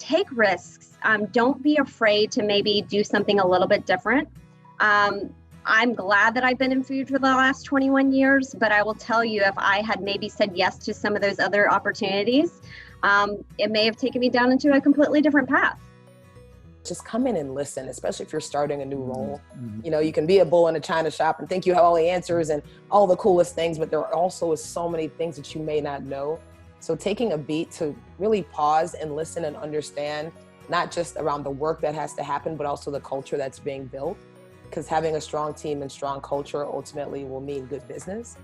take risks. Don't be afraid to maybe do something a little bit different. I'm glad that I've been in food for the last 21 years, but I will tell you, if I had maybe said yes to some of those other opportunities, it may have taken me down into a completely different path. Just come in and listen, especially if you're starting a new role. You know, you can be a bull in a china shop and think you have all the answers and all the coolest things, but there also is so many things that you may not know. So taking a beat to really pause and listen and understand, not just around the work that has to happen, but also the culture that's being built. Because having a strong team and strong culture ultimately will mean good business.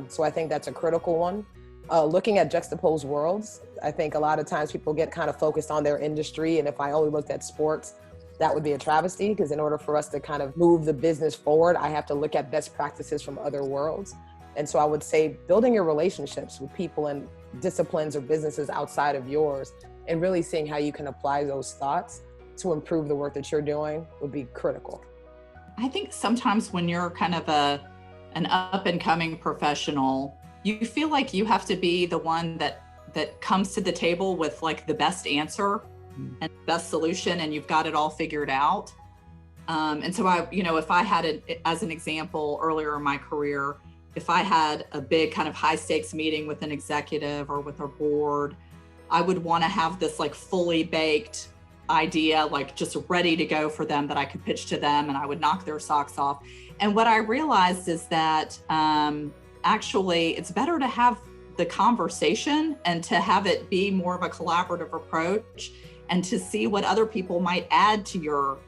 So I think that's a critical one. Looking at juxtaposed worlds, I think a lot of times people get kind of focused on their industry. And if I only looked at sports, that would be a travesty, because in order for us to kind of move the business forward, I have to look at best practices from other worlds. And so I would say building your relationships with people and disciplines or businesses outside of yours, and really seeing how you can apply those thoughts to improve the work that you're doing would be critical. I think sometimes when you're kind of an up and coming professional, you feel like you have to be the one that comes to the table with like the best answer and best solution, and you've got it all figured out. And so if I had as an example earlier in my career, if I had a big kind of high stakes meeting with an executive or with a board, I would want to have this like fully baked idea, like just ready to go for them that I could pitch to them, and I would knock their socks off. And what I realized is that actually it's better to have the conversation and to have it be more of a collaborative approach, and to see what other people might add to your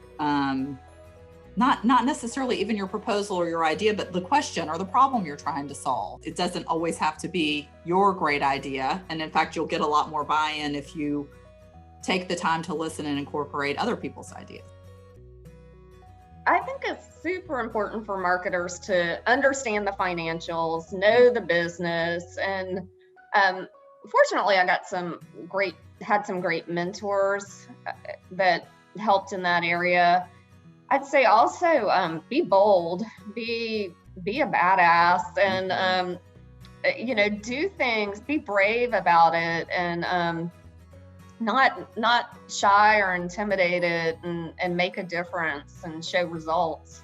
not necessarily even your proposal or your idea, but the question or the problem you're trying to solve. It doesn't always have to be your great idea. And in fact, you'll get a lot more buy-in if you take the time to listen and incorporate other people's ideas. I think it's super important for marketers to understand the financials, know the business, and fortunately, I got had some great mentors that helped in that area. I'd say also be bold, be a badass, and do things, be brave about it, and not shy or intimidated, and make a difference and show results.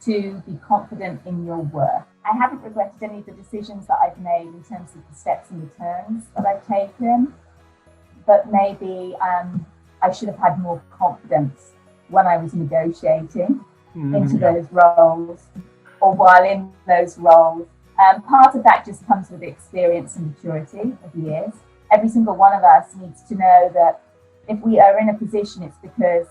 To be confident in your work. I haven't regretted any of the decisions that I've made in terms of the steps and the turns that I've taken, but maybe I should have had more confidence when I was negotiating into those roles, or while in those roles. Part of that just comes with experience and maturity of years. Every single one of us needs to know that if we are in a position, it's because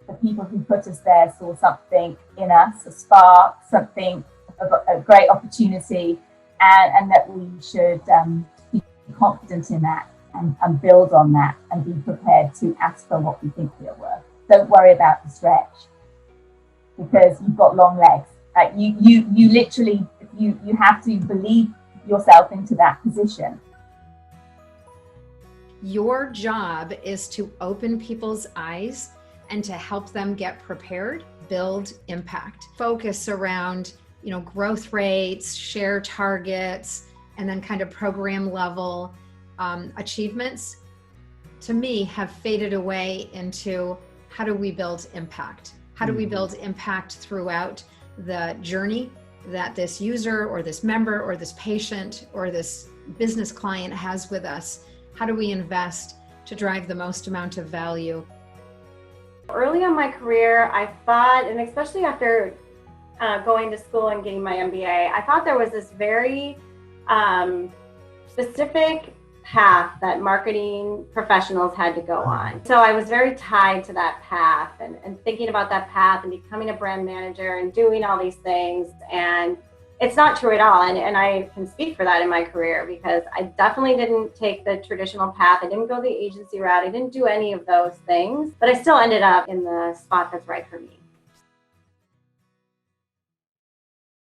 the people who put us there saw something in us, a spark, something of a great opportunity, and that we should be confident in that and build on that and be prepared to ask for what we think we are worth. Don't worry about the stretch, because you've got long legs. You literally, you have to believe yourself into that position. Your job is to open people's eyes and to help them get prepared, build impact. Focus around, growth rates, share targets, and then kind of program level achievements, to me, have faded away into how do we build impact? How do we build impact throughout the journey that this user or this member or this patient or this business client has with us? How do we invest to drive the most amount of value? Early in my career, I thought, and especially after going to school and getting my MBA, I thought there was this very specific path that marketing professionals had to go on. So I was very tied to that path and thinking about that path and becoming a brand manager and doing all these things. And it's not true at all. And I can speak for that in my career, because I definitely didn't take the traditional path. I didn't go the agency route. I didn't do any of those things, but I still ended up in the spot that's right for me.